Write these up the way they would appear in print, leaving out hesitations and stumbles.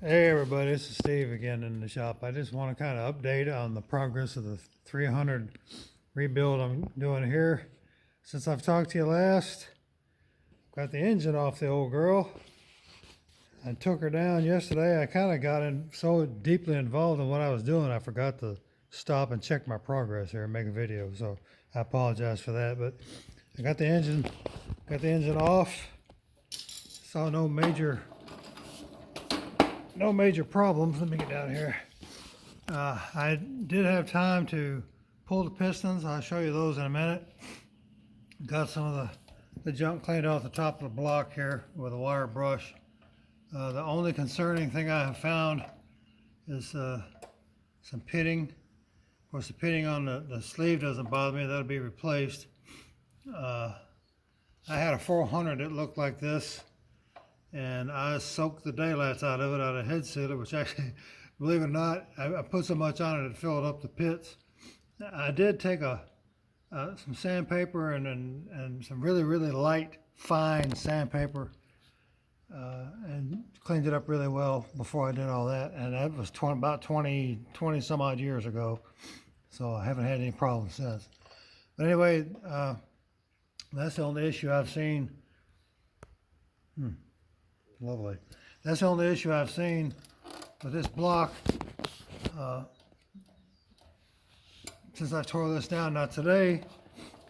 Hey everybody, this is Steve again in the shop. I just want to kind of update on the progress of the 300 rebuild I'm doing here. Since I've talked to you last, got the engine off the old girl. I took her down yesterday. I kind of got so deeply involved in what I was doing, I forgot to stop and check my progress here and make a video. So I apologize for that, but I got the engine off. Saw no major problems. Let me get down here. I did have time to pull the pistons. I'll show you those in a minute. Got some of the junk cleaned off the top of the block here with a wire brush. The only concerning thing I have found is some pitting. Of course, the pitting on the sleeve doesn't bother me. That'll be replaced. I had a 400 that looked like this, and I soaked the daylights out of it, out of head sealer, which actually, believe it or not, I put so much on it filled up the pits. I did take some sandpaper and some really light, fine sandpaper, and cleaned it up really well before I did all that. And that was about 20 some odd years ago, so I haven't had any problems since. But anyway, that's the only issue I've seen. Lovely. That's the only issue I've seen with this block since I tore this down. Now today,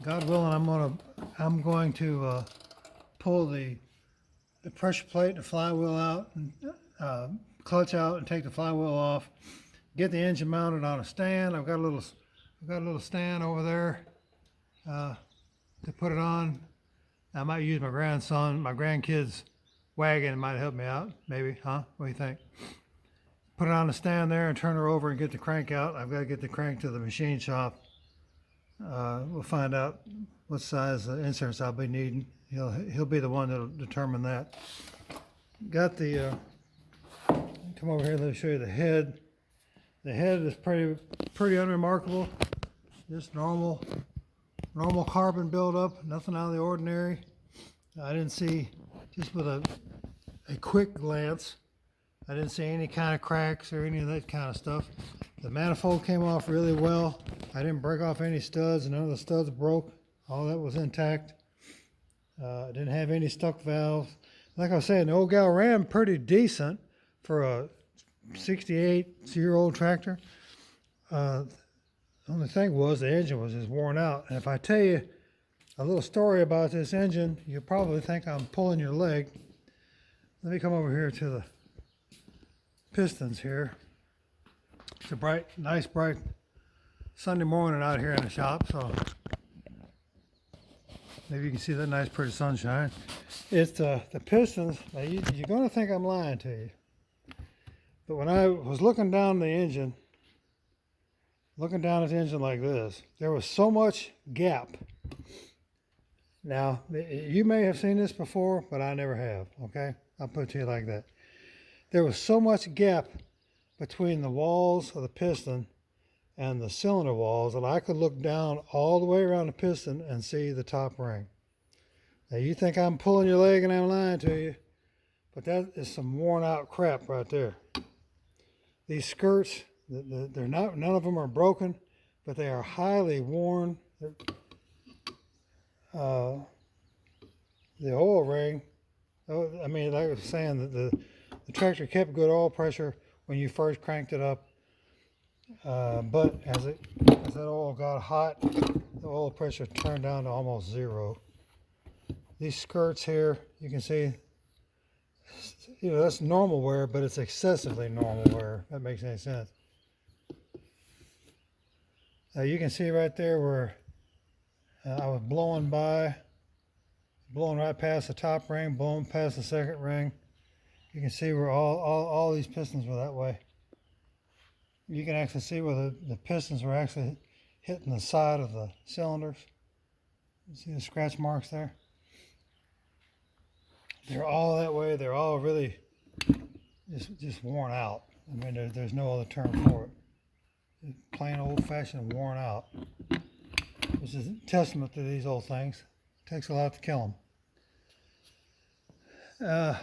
God willing, I'm going to pull the pressure plate, the flywheel out, and clutch out, and take the flywheel off. Get the engine mounted on a stand. I've got a little stand over there to put it on. I might use my grandkids' wagon. It might help me out, maybe, huh? What do you think? Put it on the stand there and turn her over and get the crank out. I've got to get the crank to the machine shop. We'll find out what size inserts I'll be needing. He'll be the one that'll determine that. Got the come over here. Let me show you the head. The head is pretty unremarkable. Just normal carbon buildup. Nothing out of the ordinary. I didn't see, just with a quick glance, I didn't see any kind of cracks or any of that kind of stuff. The manifold came off really well. I didn't break off any studs. None of the studs broke. All that was intact. I didn't have any stuck valves. Like I was saying, the old gal ran pretty decent for a 68-year-old tractor. The only thing was the engine was just worn out. And if I tell you a little story about this engine, you'll probably think I'm pulling your leg. Let me come over here to the pistons here. It's a nice bright Sunday morning out here in the shop, so maybe you can see that nice pretty sunshine. It's the pistons. Now you're going to think I'm lying to you, but when I was looking down the engine, looking down at the engine like this, there was so much gap. Now, you may have seen this before, but I never have, okay? I'll put it to you like that. There was so much gap between the walls of the piston and the cylinder walls that I could look down all the way around the piston and see the top ring. Now, you think I'm pulling your leg and I'm lying to you, but that is some worn out crap right there. These skirts, they're not, none of them are broken, but they are highly worn. The oil ring, I mean, like I was saying, the tractor kept good oil pressure when you first cranked it up, but as that oil got hot, the oil pressure turned down to almost zero. These skirts here, you can see, that's normal wear, but it's excessively normal wear. If that makes any sense. You can see right there where I was blowing right past the top ring, blowing past the second ring. You can see where all these pistons were that way. You can actually see where the pistons were actually hitting the side of the cylinders. You see the scratch marks there? They're all that way. They're all really just worn out. I mean, there's no other term for it. It's plain old-fashioned worn out. Which is a testament to these old things. It takes a lot to kill them.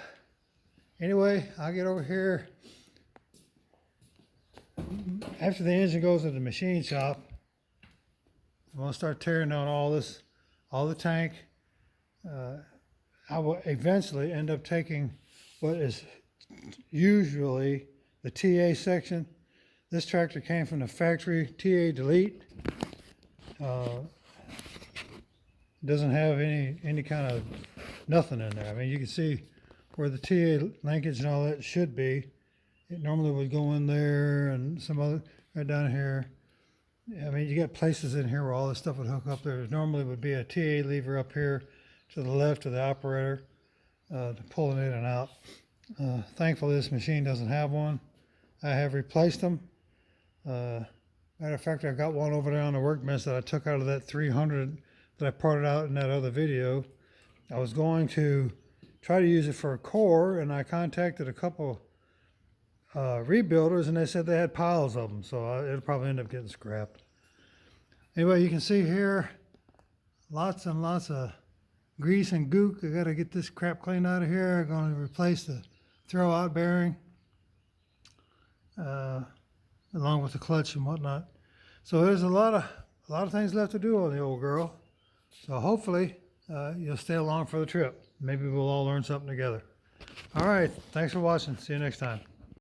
Anyway, I'll get over here after the engine goes to the machine shop, I'm gonna start tearing down all this, all the tank. I will eventually end up taking what is usually the TA section. This tractor came from the factory, TA delete. Doesn't have any kind of nothing in there. I mean, you can see where the TA linkage and all that should be. It normally would go in there and some other, right down here. I mean, you got places in here where all this stuff would hook up there. There normally would be a TA lever up here to the left of the operator to pull it in and out. Thankfully, this machine doesn't have one. I have replaced them. Matter of fact, I got one over there on the workbench that I took out of that 300 that I parted out in that other video. I was going to try to use it for a core, and I contacted a couple rebuilders, and they said they had piles of them, so it'll probably end up getting scrapped. Anyway, you can see here lots and lots of grease and gook. I got to get this crap cleaned out of here. I'm going to replace the throw-out bearing along with the clutch and whatnot. So there's a lot of things left to do on the old girl. So hopefully you'll stay along for the trip. Maybe we'll all learn something together. All right, thanks for watching. See you next time.